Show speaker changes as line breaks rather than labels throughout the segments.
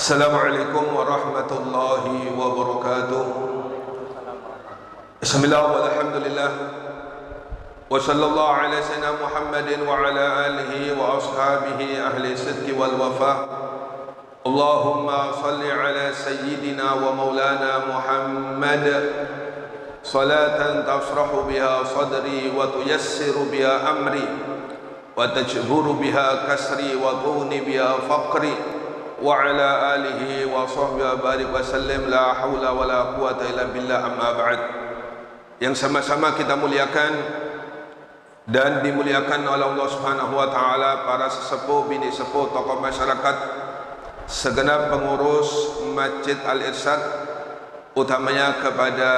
Assalamualaikum warahmatullahi wabarakatuh. Bismillah walhamdulillah wa sallallahu ala sayyidina Muhammadin wa ala alihi wa ashabihi ahli sidqi wal wafa. Allahumma salli ala sayyidina wa maulana Muhammad salatan tasrahu biha sadri wa tuyassiru biha amri wa tajburu biha kasri wa tuni biha faqri wa ala alihi wa sahbihi barik wa sallim. La hawla wa la quwata illa billah, amma ba'd. Yang sama-sama kita muliakan dan dimuliakan oleh Allah Subhanahu wa taala, para sesepuh, bini sepuh, tokoh masyarakat, segenap pengurus Masjid Al-Irsyad, utamanya kepada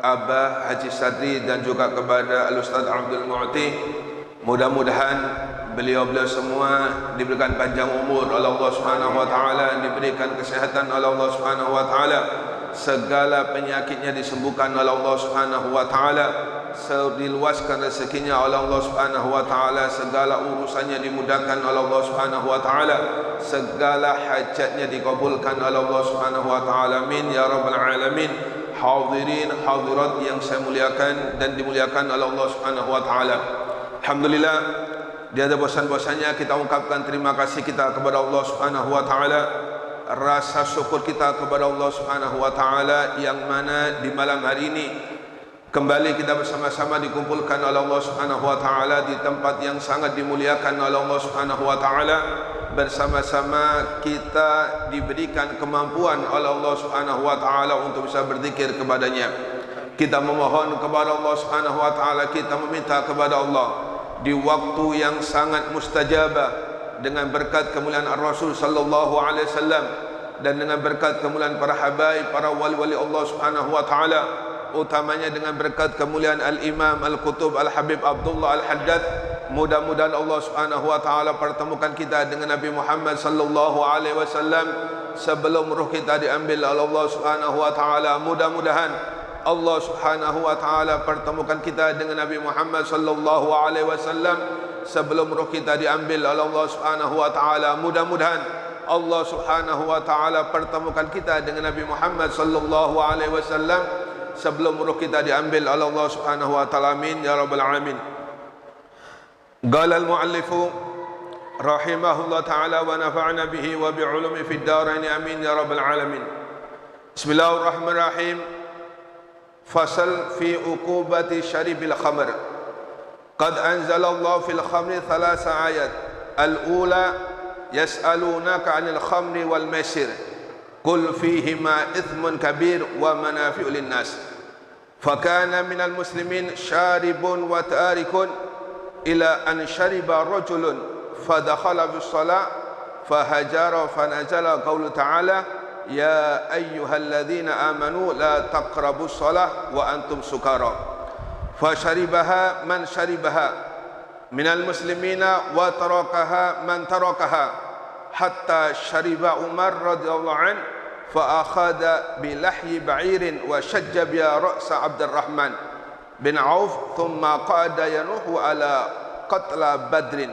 Abah Haji Sadri dan juga kepada Al-Ustaz Abdul Mu'ti. Mudah-mudahan beliau-beliau semua diberikan panjang umur oleh Allah Subhanahu wa taala, diberikan kesehatan oleh Allah Subhanahu wa taala, segala penyakitnya disembuhkan oleh Allah Subhanahu wa taala, diluaskan rezekinya oleh Allah Subhanahu wa taala, segala urusannya dimudahkan oleh Allah Subhanahu wa taala, segala hajatnya dikabulkan oleh Allah Subhanahu wa taala. Amin ya rabbal alamin. Hadirin hadirat yang saya muliakan dan dimuliakan oleh Allah Subhanahu wa taala. Alhamdulillah, tiada bosan-bosannya kita ungkapkan terima kasih kita kepada Allah Subhanahu wa taala, rasa syukur kita kepada Allah Subhanahu wa taala, yang mana di malam hari ini kembali kita bersama-sama dikumpulkan oleh Allah Subhanahu wa taala di tempat yang sangat dimuliakan oleh Allah Subhanahu wa taala. Bersama-sama kita diberikan kemampuan oleh Allah Subhanahu wa taala untuk bisa berzikir kepadanya. Kita memohon kepada Allah Subhanahu wa taala, kita meminta kepada Allah di waktu yang sangat mustajabah, dengan berkat kemuliaan Ar-Rasul sallallahu alaihi wasallam dan dengan berkat kemuliaan para habaib, para wali-wali Allah Subhanahu wa taala, utamanya dengan berkat kemuliaan Al-Imam Al-Qutub Al-Habib Abdullah Al-Haddad. Mudah-mudahan Allah Subhanahu wa taala pertemukan kita dengan Nabi Muhammad sallallahu alaihi wasallam sebelum ruh kita diambil oleh Allah Subhanahu wa taala. Mudah-mudahan Allah Subhanahu wa taala pertemukan kita dengan Nabi Muhammad sallallahu alaihi wasallam sebelum ruh kita diambil oleh Allah Subhanahu wa taala. Mudah-mudahan Allah Subhanahu wa taala pertemukan kita dengan Nabi Muhammad sallallahu alaihi wasallam sebelum ruh kita diambil oleh Allah Subhanahu wa taala. Amin ya rabbal alamin. Qala al-muallif rahimahullah taala wa nafa'na bihi wa bi 'ulumi fid darain. Amin ya rabbal alamin. Bismillahirrahmanirrahim. Fasal fi uqubati syaribil khamr. Qad anzala Allah fil khamri thalatha ayat. Al-ula yas'alunaka 'anil khamri wal maisir. Qul fihima ithmun kabir wa manafi'u lin-nas. Fakana minal muslimin syaribun wa tarikun ila an syariba rajulun fadakhala bis salah fahajara fanazala qaulu ta'ala ya ayyuhalladzina amanu la taqrabus salah wa antum sukara fasharibaha man sharibaha minal muslimina wa tarakaha man tarakaha hatta shariba Umar radhiyallahu an fa akhadha bi lahyi ba'irin wa shajja bi ra'sa Abdurrahman bin Auf thumma qada yanuhu ala qatla Badrin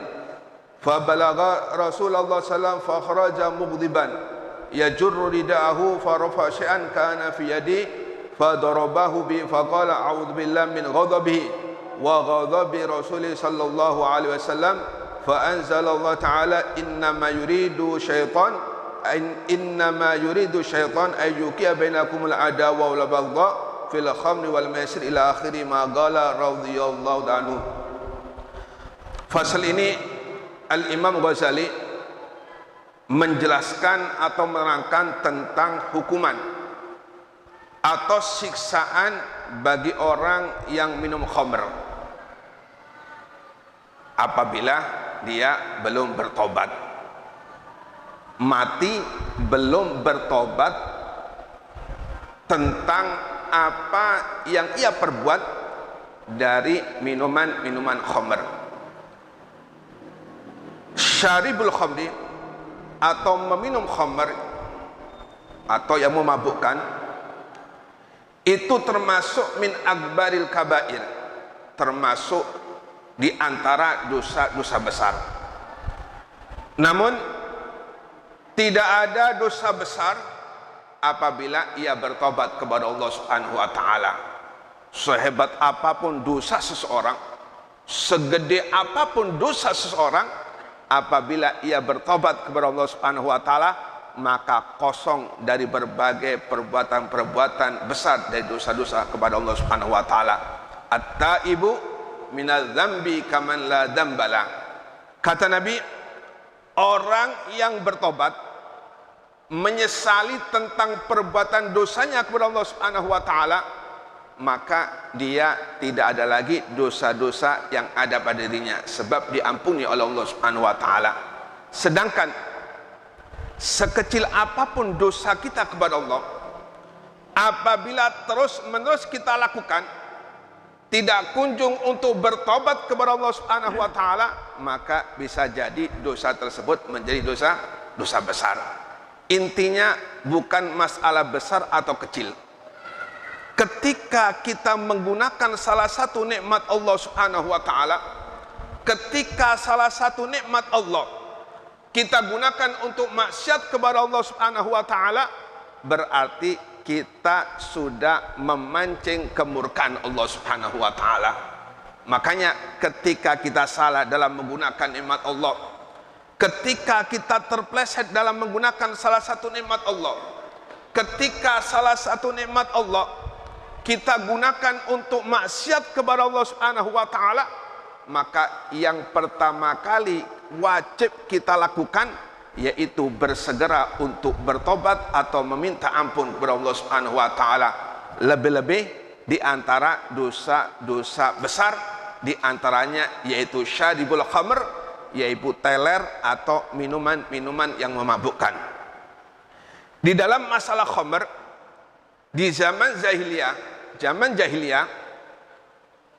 fa balagha Rasulullah sallallahu alaihi wasallam fa kharaja mughdiban yajurru ridaahu fa rafa syai'an kana fi yadi fa darabahu bi fa qala a'udzu billahi min ghadabihi wa ghadabi Rasulih sallallahu alaihi wasallam fa anzala Allah ta'ala innama yuridu syaitan ay yuqiya bainakumul adawa wal baghdha fil khamri wal maisir ila akhiri ma qala radhiyallahu anhu. Fasal ini Al-Imam Ghazali menjelaskan atau menerangkan tentang hukuman atau siksaan bagi orang yang minum khamr apabila dia belum bertobat, mati belum bertobat tentang apa yang ia perbuat dari minuman-minuman khamr. Syaribul khamri atau meminum khamr atau yang memabukkan itu termasuk min akbaril kabair, termasuk di antara dosa-dosa besar. Namun tidak ada dosa besar apabila ia bertobat kepada Allah Subhanahu wa taala. Sehebat apapun dosa seseorang, segede apapun dosa seseorang, apabila ia bertobat kepada Allah Subhanahu wa taala, maka kosong dari berbagai perbuatan-perbuatan besar dari dosa-dosa kepada Allah Subhanahu wa taala. At-taibu minadz dzambi kaman la dzambala. Kata Nabi, orang yang bertobat menyesali tentang perbuatan dosanya kepada Allah Subhanahu wa taala, maka dia tidak ada lagi dosa-dosa yang ada pada dirinya, sebab diampuni oleh Allah Subhanahu wa taala. Sedangkan sekecil apapun dosa kita kepada Allah, apabila terus-menerus kita lakukan, tidak kunjung untuk bertobat kepada Allah Subhanahu wa taala, maka bisa jadi dosa tersebut menjadi dosa besar. Intinya bukan masalah besar atau kecil. Ketika kita menggunakan salah satu nikmat Allah Subhanahu wa taala, ketika salah satu nikmat Allah kita gunakan untuk maksiat kepada Allah Subhanahu wa taala, berarti kita sudah memancing kemurkaan Allah Subhanahu wa taala. Makanya ketika kita salah dalam menggunakan nikmat Allah, ketika kita terpleset dalam menggunakan salah satu nikmat Allah, ketika salah satu nikmat Allah kita gunakan untuk maksiat kepada Allah Subhanahu wa taala, maka yang pertama kali wajib kita lakukan yaitu bersegera untuk bertobat atau meminta ampun kepada Allah Subhanahu wa taala. Lebih-lebih di antara dosa-dosa besar, di antaranya yaitu syaribul khamr, yaitu teler atau minuman-minuman yang memabukkan. Di dalam masalah khamr, di zaman jahiliyah,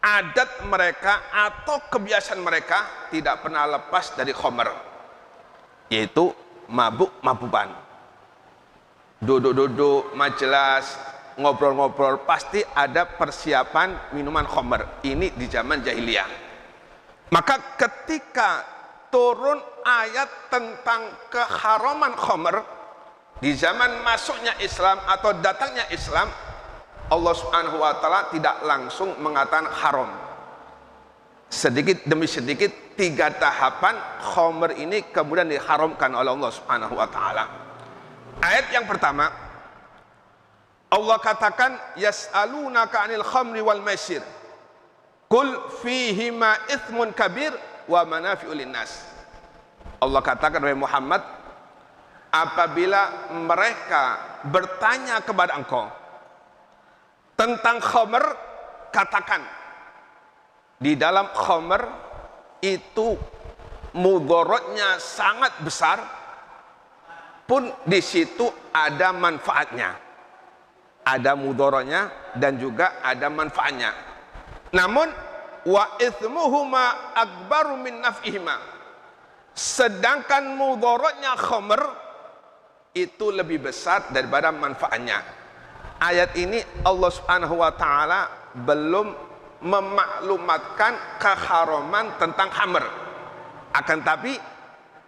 adat mereka atau kebiasaan mereka tidak pernah lepas dari khamr, yaitu mabuk-mabukan. Duduk-duduk majelis, ngobrol-ngobrol, pasti ada persiapan minuman khamr. Ini di zaman jahiliyah. Maka ketika turun ayat tentang keharaman khamr, di zaman masuknya Islam atau datangnya Islam, Allah Subhanahu wa taala tidak langsung mengatakan haram. Sedikit demi sedikit, 3 tahapan khamr ini kemudian diharamkan oleh Allah Subhanahu wa taala. Ayat yang pertama, Allah katakan, yas'alunaka 'anil khamri wal maisir, qul fihima itsmun kabir wa manafi'u linnas. Allah katakan, wahai Muhammad, apabila mereka bertanya kepada engkau tentang khamr, katakan, di dalam khamr itu mudaratnya sangat besar, pun di situ ada manfaatnya. Ada mudaratnya dan juga ada manfaatnya. Namun wa itsmuhuma akbaru min naf'ihima. Sedangkan mudaratnya khamr itu lebih besar daripada manfaatnya. Ayat ini Allah Subhanahu wa taala belum memaklumatkan keharaman tentang khamr. Akan tapi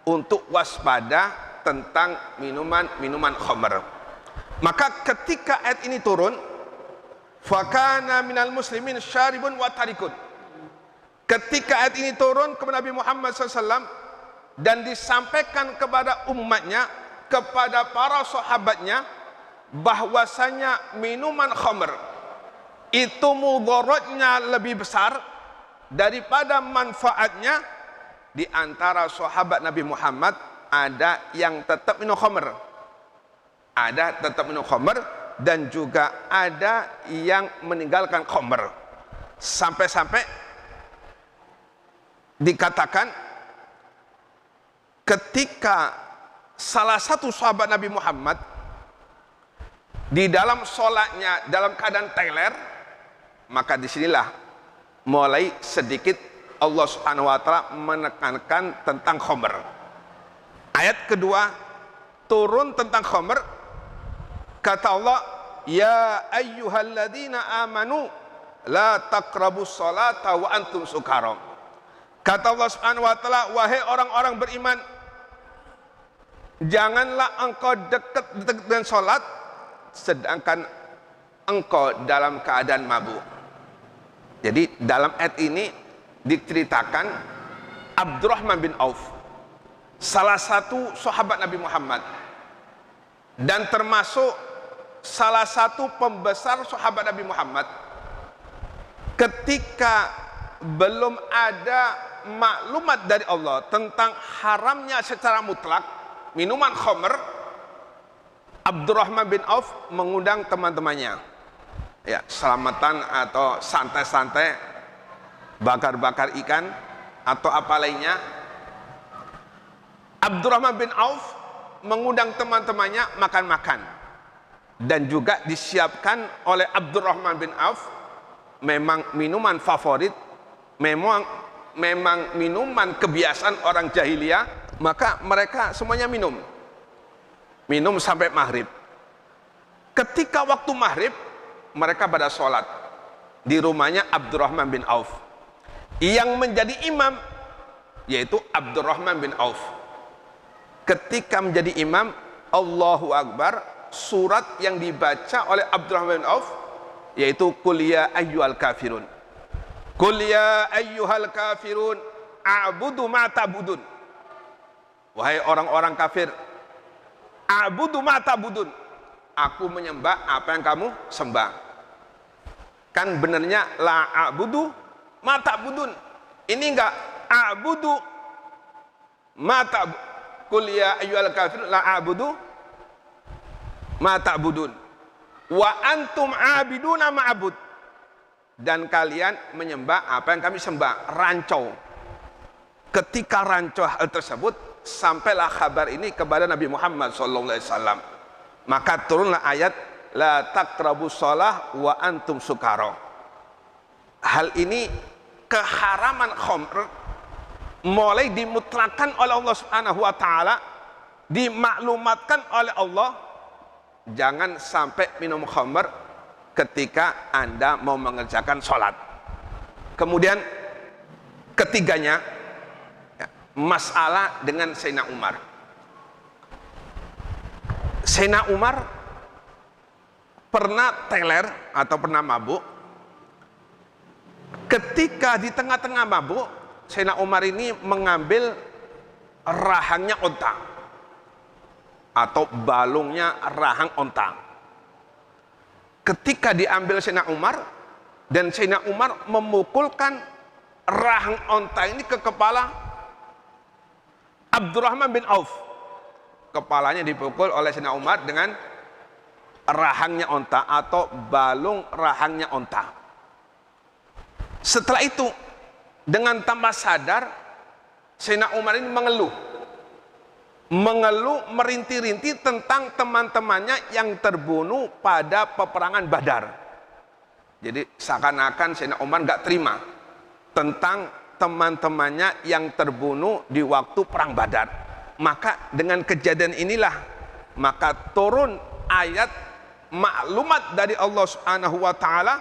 untuk waspada tentang minuman khamr. Maka ketika ayat ini turun, fakana minal muslimin syaribun wa tarikun. Ketika ayat ini turun kepada Nabi Muhammad SAW dan disampaikan kepada umatnya, kepada para sahabatnya, bahwasanya minuman khamr itu mudaratnya lebih besar daripada manfaatnya. Di antara sahabat Nabi Muhammad ada yang tetap minum khamr, ada tetap minum khamr, dan juga ada yang meninggalkan khamr. Sampai-sampai dikatakan ketika salah satu sahabat Nabi Muhammad di dalam sholatnya dalam keadaan teler, maka disinilah mulai sedikit Allah Subhanahu wa taala menekankan tentang khamr. Ayat kedua turun tentang khamr, kata Allah, ya ayyuhalladzina amanu la taqrabus salata wa antum sukara. Kata Allah Subhanahu wa taala, wahai orang-orang beriman, Janganlah engkau dekat dengan sholat sedangkan engkau dalam keadaan mabuk. Jadi dalam ayat ini diceritakan Abdurrahman bin Auf, salah satu sahabat Nabi Muhammad dan termasuk salah satu pembesar sahabat Nabi Muhammad, ketika belum ada maklumat dari Allah tentang haramnya secara mutlak minuman khamr, Abdurrahman bin Auf mengundang teman-temannya, ya, selamatan atau santai-santai, bakar-bakar ikan atau apa lainnya. Abdurrahman bin Auf mengundang teman-temannya makan-makan, dan juga disiapkan oleh Abdurrahman bin Auf memang minuman favorit, memang minuman kebiasaan orang jahiliyah. Maka mereka semuanya minum sampai maghrib. Ketika waktu maghrib, mereka pada sholat di rumahnya Abdurrahman bin Auf. Yang menjadi imam yaitu Abdurrahman bin Auf. Ketika menjadi imam, Allahu Akbar, surat yang dibaca oleh Abdurrahman bin Auf yaitu Qul ya ayyuhal kafirun. Qul ya ayyuhal kafirun a'budu ma ta'budun. Wahai orang-orang kafir, a'budu ma ta'budun, aku menyembah apa yang kamu sembah. Kan benernya la a'budu ma ta'budun. Ini enggak a'budu ma ta'budun. Qul ya ayyuhal kafirun la a'budu ma ta'budun wa antum 'abiduna ma'bud, dan kalian menyembah apa yang kami sembah. Rancau. Ketika rancau hal tersebut, sampailah kabar ini kepada Nabi Muhammad SAW. Maka turunlah ayat la taqrabus shalah wa antum sukara. Hal ini, keharaman khamr mulai dimutlakan oleh Allah Subhanahu wa taala, dimaklumatkan oleh Allah, jangan sampai minum khamr ketika Anda mau mengerjakan sholat. Kemudian ketiganya, masalah dengan Sayyidina Umar. Sayyidina Umar pernah teler atau pernah mabuk. Ketika di tengah-tengah mabuk, Sayyidina Umar ini mengambil rahangnya onta atau balungnya rahang onta. Ketika diambil Sayyidina Umar, dan Sayyidina Umar memukulkan rahang onta ini ke kepala Abdurrahman bin Auf. Kepalanya dipukul oleh Sayyidina Umar dengan rahangnya onta atau balung rahangnya onta. Setelah itu, dengan tanpa sadar, Sayyidina Umar ini mengeluh merintih-rintih tentang teman-temannya yang terbunuh pada peperangan Badar. Jadi seakan-akan Sayyidina Umar nggak terima tentang teman-temannya yang terbunuh di waktu perang Badar. Maka dengan kejadian inilah maka turun ayat maklumat dari Allah Subhanahu wa taala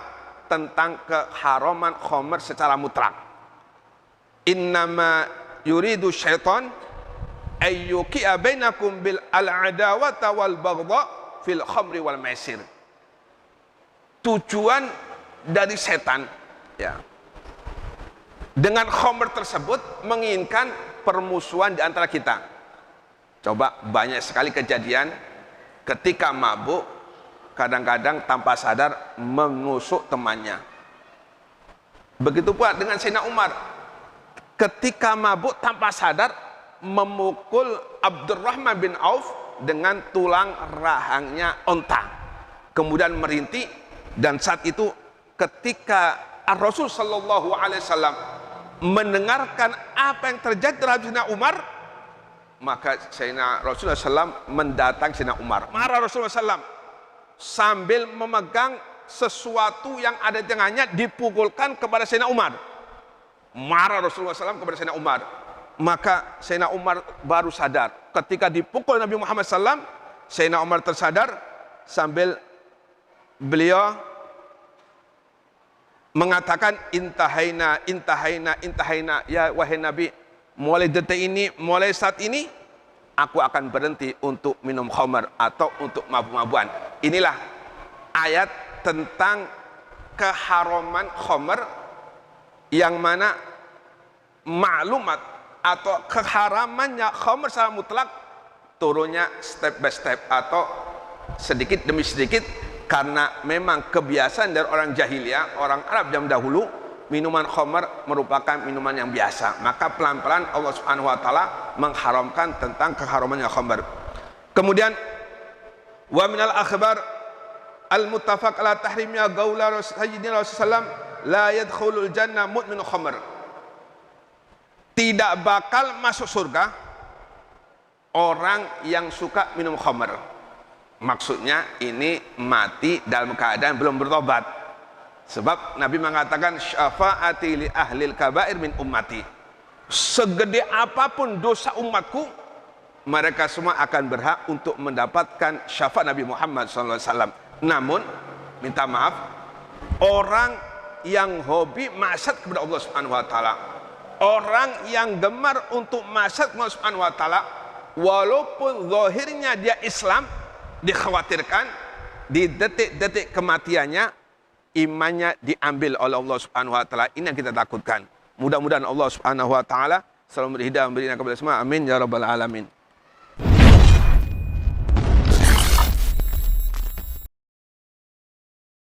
tentang keharaman khamr secara mutlak. Innama yuridu syaitan ayyuqi'a bainakum bil al-adawata wal baghdha fil khamri wal maisir. Tujuan dari setan, ya, dengan khamr tersebut menginginkan permusuhan di antara kita. Coba banyak sekali kejadian ketika mabuk, kadang-kadang tanpa sadar menusuk temannya. Begitu pula dengan Sayyidina Umar, ketika mabuk tanpa sadar memukul Abdurrahman bin Auf dengan tulang rahangnya onta, kemudian merintih. Dan saat itu ketika Rasul Shallallahu Alaihi Wasallam mendengarkan apa yang terjadi terhadap Sayyidina Umar, maka Sayyidina Rasulullah SAW mendatangi Sayyidina Umar. Marah Rasulullah SAW sambil memegang sesuatu yang ada di tangannya dipukulkan kepada Sayyidina Umar. Marah Rasulullah SAW kepada Sayyidina Umar. Maka Sayyidina Umar baru sadar. Ketika dipukul Nabi Muhammad SAW, Sayyidina Umar tersadar sambil beliau mengatakan intahaina, intahaina, intahaina. Ya wahai Nabi, mulai detik ini, mulai saat ini aku akan berhenti untuk minum khamar atau untuk mabuk-mabuan. Inilah ayat tentang keharaman khamar, yang mana maklumat atau keharamannya khamar secara mutlak turunnya step by step atau sedikit demi sedikit, karena memang kebiasaan dari orang jahiliyah, orang Arab zaman dahulu, minuman khamar merupakan minuman yang biasa. Maka pelan-pelan Allah Subhanahu wa taala mengharamkan tentang keharamannya khamar. Kemudian wa minal akhbar al-muttafaq ala tahrimnya qaula sayyidina Rasulullah la yadkhulul jannah mudmin khamar. Tidak bakal masuk surga orang yang suka minum khamar. Maksudnya ini mati dalam keadaan belum bertobat. Sebab Nabi mengatakan syafaati li ahlil kabair min ummati. Segede apapun dosa umatku, mereka semua akan berhak untuk mendapatkan syafaat Nabi Muhammad SAW. Namun, minta maaf, orang yang hobi maksiat kepada Allah Subhanahu wa taala, orang yang gemar untuk maksiat kepada Allah Subhanahu wa taala, walaupun zahirnya dia Islam, dikhawatirkan di detik-detik kematiannya imannya diambil oleh Allah Subhanahu wa taala. Ini yang kita takutkan. Mudah-mudahan Allah Subhanahu wa taala selalu beri hidayah, memberikan kepada semua. Amin ya rabbal alamin.